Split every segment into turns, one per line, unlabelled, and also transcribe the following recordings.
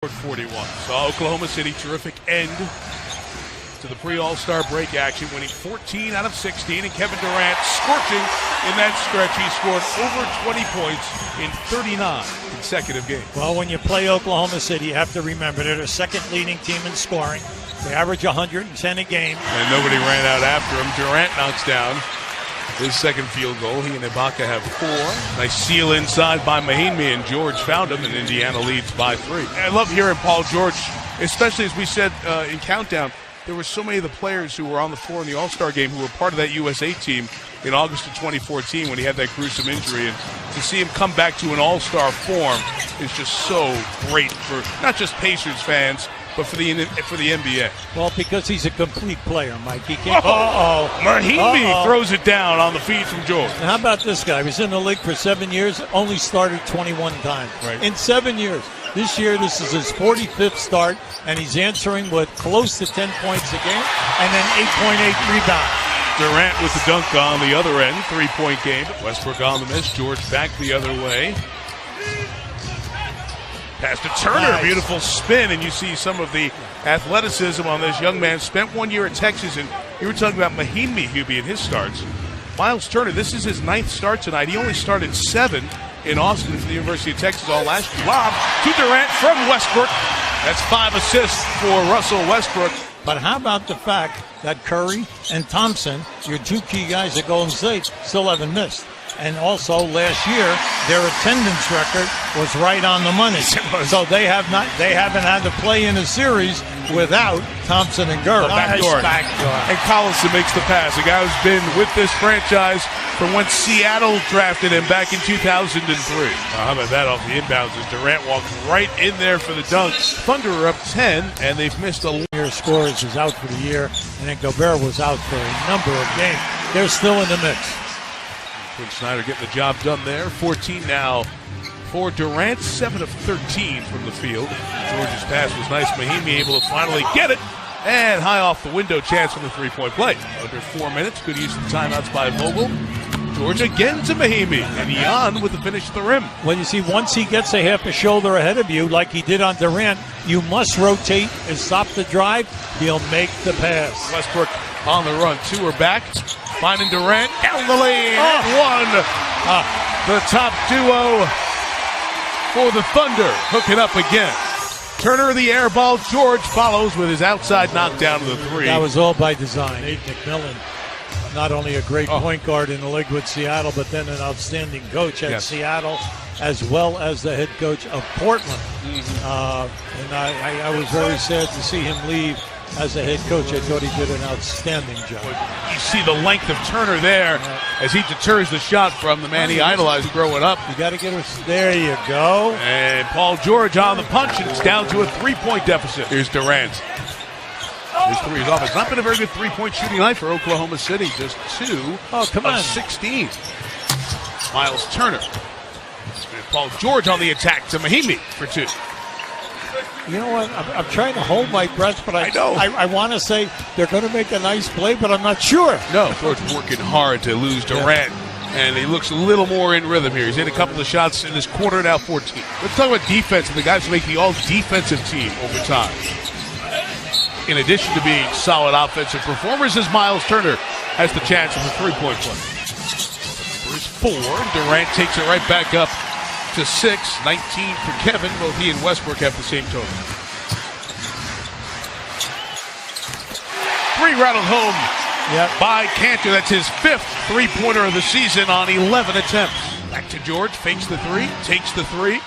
41. So Oklahoma City, terrific end to the pre-All-Star break action, winning 14 out of 16, and Kevin Durant scorching in that stretch. He scored over 20 points in 39 consecutive games.
Well, when you play Oklahoma City, you have to remember they're the second leading team in scoring. They average 110 a game.
And nobody ran out after him. Durant knocks down his second field goal. He and Ibaka have 4. Nice seal inside by Mahinmi, and George found him, and Indiana leads by 3. I love hearing Paul George, especially as we said in Countdown. There were so many of the players who were on the floor in the All-Star game who were part of that USA team in August of 2014 when he had that gruesome injury. And to see him come back to an All-Star form is just so great for not just Pacers fans, but for the NBA.
Well, because he's a complete player, Mike. He can't.
Mahinmi throws it down on the feed from George.
And how about this guy? He was in the league for 7 years, only started 21 times.
Right.
In 7 years. This year, this is his 45th start, and he's answering with close to 10 points a game and then 8.8 rebounds.
Durant with the dunk on the other end, 3-point game. Westbrook on the miss, George back the other way. Pass to Turner, nice. Beautiful spin, and you see some of the athleticism on this young man. Spent 1 year at Texas, and you were talking about Mahinmi, Hubie, in his starts. Miles Turner, this is his 9th start tonight. He only started 7 in Austin for the University of Texas all last year. Lob to Durant from Westbrook. That's 5 assists for Russell Westbrook.
But how about the fact that Curry and Thompson, your 2 key guys at Golden State, still haven't missed? And also last year, their attendance record was right on the money. So they haven't had to play in a series without Thompson and Curry.
Backdoor. And Collison makes the pass. A guy who's been with this franchise from when Seattle drafted him back in 2003. How about that off the inbounds as Durant walks right in there for the dunk. Thunder are up 10, and they've missed a
year. Scores is out for the year, and then Gobert was out for a number of games. They're still in the mix.
Quinn Snyder getting the job done there. 14 now for Durant, 7 of 13 from the field. George's pass was nice. Mahinmi able to finally get it. And high off the window, chance from the 3-point play. Under 4 minutes, good use of timeouts by Vogel. George again to Mahinmi, and Jan with the finish at the rim.
Well, you see, once he gets a half a shoulder ahead of you, like he did on Durant, you must rotate and stop the drive. He'll make the pass.
Westbrook on the run. 2 are back. Finding Durant down the lane. And 1. The top duo for the Thunder. Hooking up again. Turner the air ball. George follows with his outside knockdown to the 3.
That was all by design. Nate McMillan, not only a great point guard in the league with Seattle, but then an outstanding coach at Seattle, as well as the head coach of Portland. And I was very sad to see him leave as a head coach. I thought he did an outstanding job.
You see the length of Turner there as he deters the shot from the man he idolized growing up.
You got to get him. There you go.
And Paul George on the punch, and it's down to a 3-point deficit. Here's Durant. His 3 is off. It's not been a very good 3-point shooting night for Oklahoma City. Just 2 of 16. Miles Turner. And Paul George on the attack to Mahinmi for 2.
You know what? I'm trying to hold my breath, but I want to say they're going to make a nice play, but I'm not sure.
No, George working hard to lose Durant, and he looks a little more in rhythm here. He's hit a couple of shots in this quarter, now 14. Let's talk about defense and the guys who make the all-defensive team over time. In addition to being solid offensive performers, as Miles Turner has the chance of a 3-point play. There's 4. Durant takes it right back up to 6, 19 for Kevin. Both he and Westbrook have the same total. 3 rattled home by Cantor. That's his 5th 3-pointer of the season on 11 attempts. Back to George, fakes the 3, takes the 3,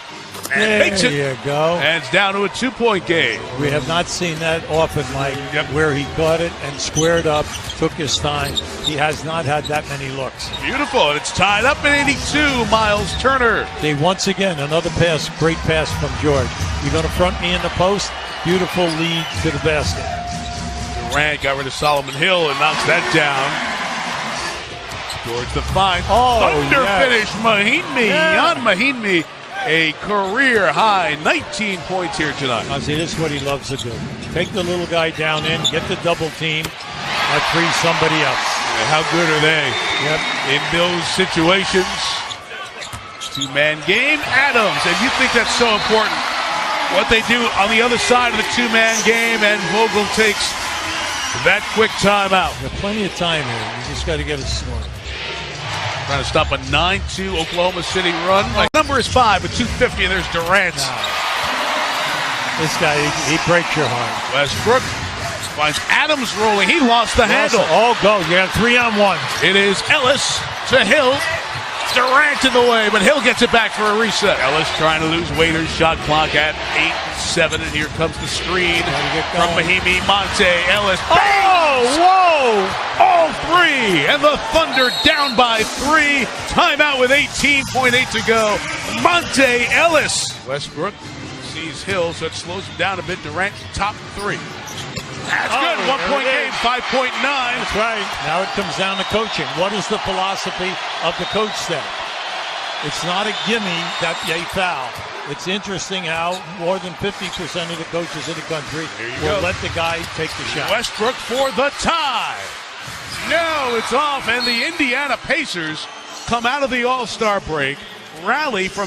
and makes it.
There you go.
And it's down to a 2-point game.
We have not seen that often, Mike, where he caught it and squared up, took his time. He has not had that many looks.
Beautiful, and it's tied up at 82. Miles Turner.
Once again, another pass, great pass from George. You're going to front me in the post. Beautiful lead to the basket.
Durant got rid of Solomon Hill and knocks that down. George the 5. Thunder finish. Mahinmi. Jan Mahinmi. A career-high 19 points here tonight.
See, this is what he loves to do. Take the little guy down in, get the double team, and free somebody else.
How good are they in those situations? 2-man game. Adams, and you think that's so important. what they do on the other side of the two-man game, and Vogel takes that quick timeout.
Got plenty of time here. You just got to get it smart.
Trying to stop a 9-2 Oklahoma City run. My number is 5 with 2:50, and there's Durant.
This guy, he breaks your heart.
Westbrook finds Adams rolling. He lost the handle.
Oh, go. You got 3-on-1.
It is Ellis to Hill. Durant in the way, but Hill gets it back for a reset. Ellis trying to lose Waiters. Shot clock at 8-7, and here comes the screen from Mahimi. Monte Ellis.
Oh, whoa!
All three, and the Thunder down by 3. Timeout with 18.8 to go. Monte Ellis. Westbrook sees Hill, so it slows him down a bit. Durant top 3. That's good. 1-point game, 5.9.
That's right. Now it comes down to coaching. What is the philosophy of the coach staff? It's not a gimme that they foul. It's interesting how more than 50% of the coaches in the country will let the guy take the shot.
Westbrook for the tie. No, it's off, and the Indiana Pacers come out of the All-Star break, rally from